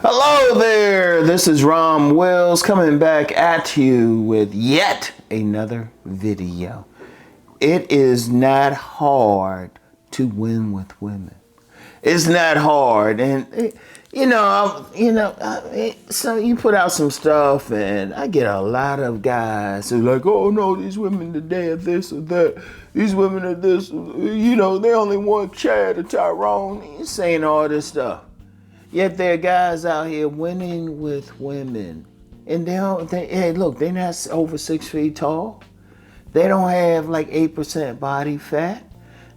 Hello there, this is Rom Wills coming back at you with yet another video. It is not hard to win with women. It's not hard, and so you put out some stuff, and I get a lot of guys who are like, oh no, these women today are this or that. These women are this, they only want Chad or Tyrone. You're saying all this stuff. Yet there are guys out here winning with women. And hey, look, they're not over 6 feet tall. They don't have like 8% body fat.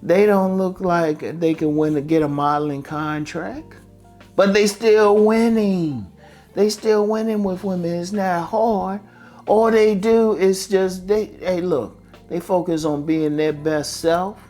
They don't look like they can win to get a modeling contract. But they still winning. They still winning with women. It's not hard. All they do is they focus on being their best self.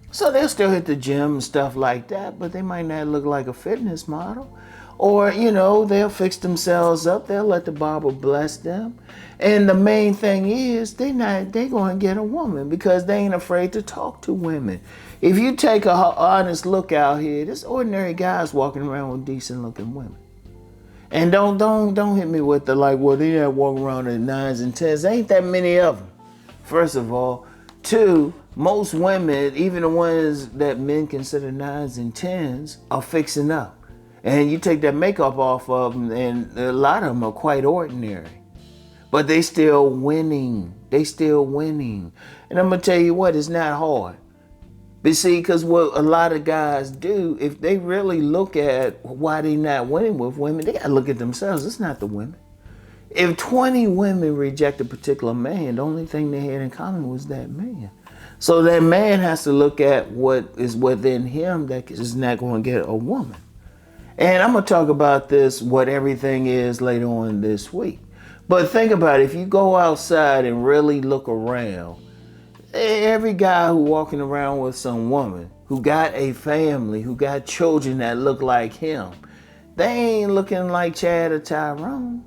So they'll still hit the gym and stuff like that, but they might not look like a fitness model. Or, they'll fix themselves up. They'll let the barber bless them. And the main thing is they're going to get a woman because they ain't afraid to talk to women. If you take a honest look out here, there's ordinary guys walking around with decent looking women. And don't hit me with the they not walking around at 9s and 10s. Ain't that many of them. First of all. Two, most women, even the ones that men consider 9s and 10s, are fixing up. And you take that makeup off of them, and a lot of them are quite ordinary. But they still winning. They still winning. And I'm going to tell you what, it's not hard. But see, because what a lot of guys do, if they really look at why they not winning with women, they got to look at themselves. It's not the women. If 20 women reject a particular man, the only thing they had in common was that man. So that man has to look at what is within him that is not going to get a woman. And I'm going to talk about this, what everything is later on this week. But think about it. If you go outside and really look around, every guy who walking around with some woman who got a family, who got children that look like him, they ain't looking like Chad or Tyrone.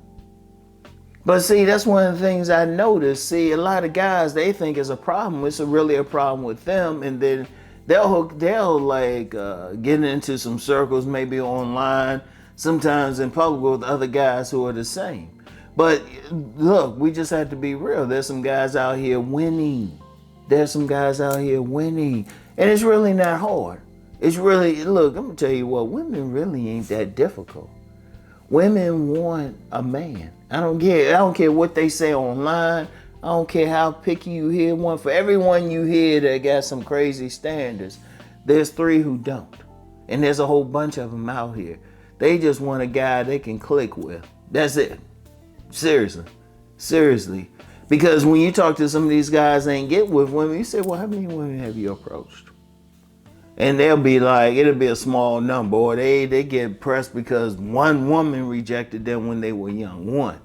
But see, that's one of the things I noticed. See, a lot of guys, they think it's a problem. It's really a problem with them. And then they'll get into some circles, maybe online, sometimes in public with other guys who are the same. But look, we just have to be real. There's some guys out here winning. There's some guys out here winning. And it's really not hard. It's really, look, I'm going to tell you what, women really ain't that difficult. Women want a man. I don't care what they say online. I don't care how picky you hear one. For everyone you hear that got some crazy standards, there's 3 who don't. And there's a whole bunch of them out here. They just want a guy they can click with. That's it. Seriously. Because when you talk to some of these guys that ain't get with women, you say, well, how many women have you approached? And they'll be like, it'll be a small number, or they get pressed because one woman rejected them when they were young. One.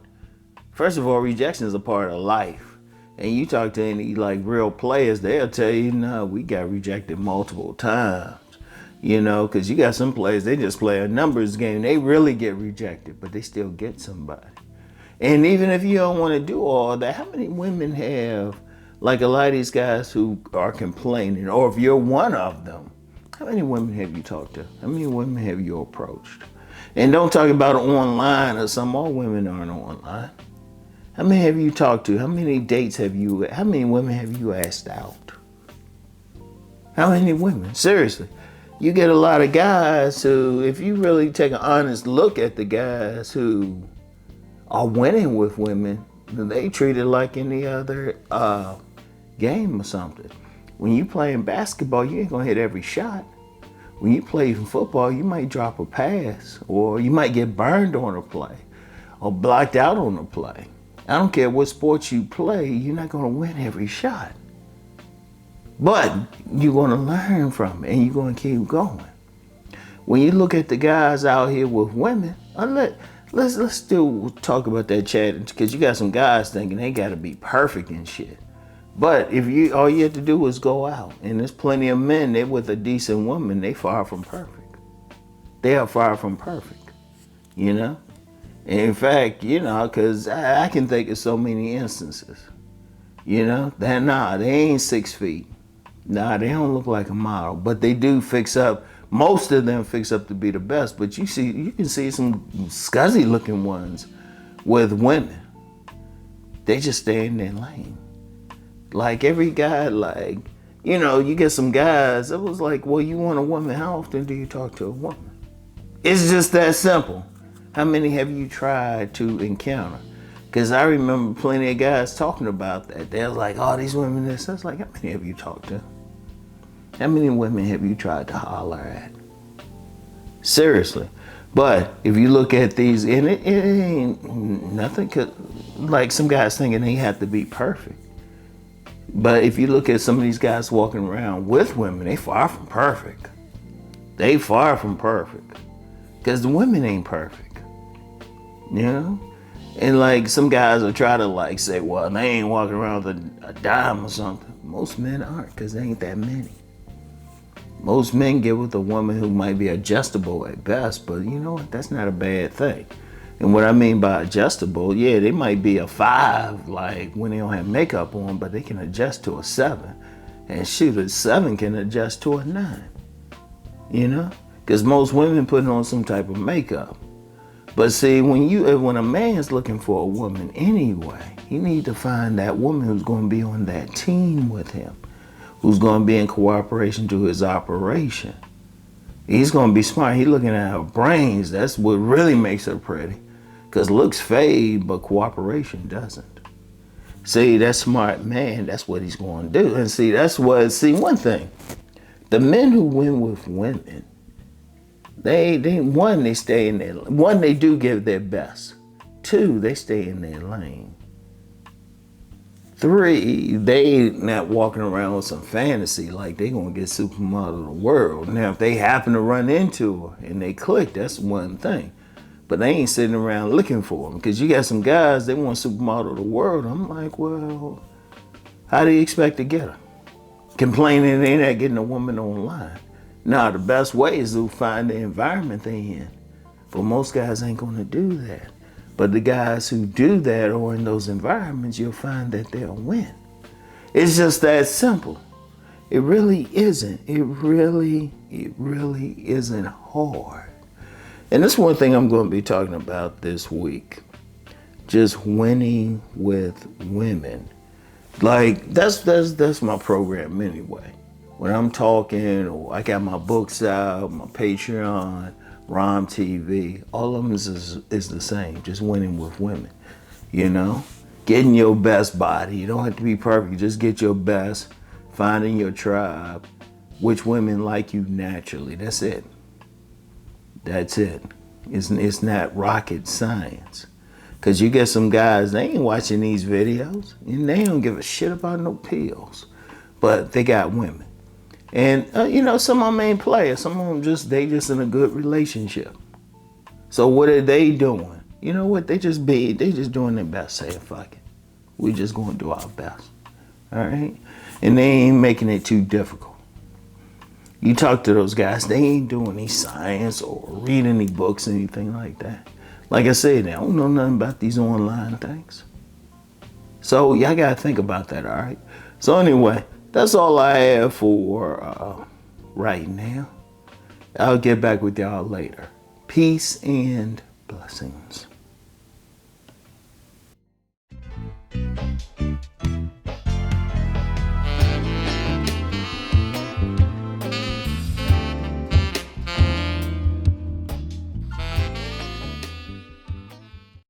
First of all, rejection is a part of life. And you talk to any real players, they'll tell you, no, we got rejected multiple times. Because you got some players, they just play a numbers game. They really get rejected, but they still get somebody. And even if you don't want to do all that, how many women have, like a lot of these guys who are complaining, or if you're one of them, how many women have you talked to? How many women have you approached? And don't talk about online or something. All women aren't online. How many have you talked to? How many women have you asked out? How many women? Seriously. You get a lot of guys who, if you really take an honest look at the guys who are winning with women, they treat it like any other game or something. When you playing basketball, you ain't gonna hit every shot. When you play football, you might drop a pass, or you might get burned on a play, or blocked out on a play. I don't care what sport you play, you're not gonna win every shot. But you're gonna learn from it, and you're gonna keep going. When you look at the guys out here with women, let's still talk about that chat, because you got some guys thinking they gotta be perfect and shit. But if all you have to do is go out, and there's plenty of men, they with a decent woman, they far from perfect. They are far from perfect, And in fact, because I can think of so many instances, they ain't 6 feet. Nah, they don't look like a model, but they do fix up Most of them fix up to be the best, but you can see some scuzzy looking ones with women. They just stay in their lane. Like every guy, like, you know, you get some guys, it was like, well, you want a woman, how often do you talk to a woman? It's just that simple. How many have you tried to encounter? Because I remember plenty of guys talking about that. They're like, oh, these women, this. I was like, how many have you talked to? How many women have you tried to holler at? Seriously. But if you look at these, and it ain't nothing, like some guys thinking they have to be perfect. But if you look at some of these guys walking around with women, they far from perfect. They far from perfect. Because the women ain't perfect. You know? And like some guys will try to like say, well, they ain't walking around with a dime or something. Most men aren't, because there ain't that many. Most men get with a woman who might be adjustable at best, but you know what? That's not a bad thing. And what I mean by adjustable, yeah, they might be a 5, like when they don't have makeup on, but they can adjust to a 7. And shoot, a 7 can adjust to a 9. You know? Because most women put on some type of makeup. But see, when a man's looking for a woman anyway, he need to find that woman who's going to be on that team with him, who's going to be in cooperation to his operation. He's going to be smart. He's looking at her brains. That's what really makes her pretty. Because looks fade, but cooperation doesn't. See, that smart man, that's what he's going to do. And see, one thing, the men who win with women, they stay in their, one, they do give their best. 2, they stay in their lane. 3, they not walking around with some fantasy like they gonna get supermodel of the world. Now, if they happen to run into her and they click, that's one thing. But they ain't sitting around looking for them, because you got some guys, they want supermodel of the world. I'm like, well, how do you expect to get her? Complaining they not getting a woman online. Now, the best way is to find the environment they in. But most guys ain't gonna do that. But the guys who do that or in those environments, you'll find that they'll win. It's just that simple. It really isn't. It really isn't hard. And this is one thing I'm going to be talking about this week. Just winning with women. Like, that's my program anyway. When I'm talking, or I got my books out, my Patreon, Rom TV, all of them is the same, just winning with women, you know? Getting your best body. You don't have to be perfect, just get your best, finding your tribe, which women like you naturally. That's it. That's it. It's not rocket science. Because you get some guys, they ain't watching these videos, and they don't give a shit about no pills, but they got women. And, you know, some of them ain't players. Some of them they just in a good relationship. So what are they doing? You know what? They just doing their best, saying, fuck it. We just going to do our best. All right? And they ain't making it too difficult. You talk to those guys, they ain't doing any science or reading any books, anything like that. Like I said, they don't know nothing about these online things. So y'all got to think about that, all right? So anyway, that's all I have for right now. I'll get back with y'all later. Peace and blessings.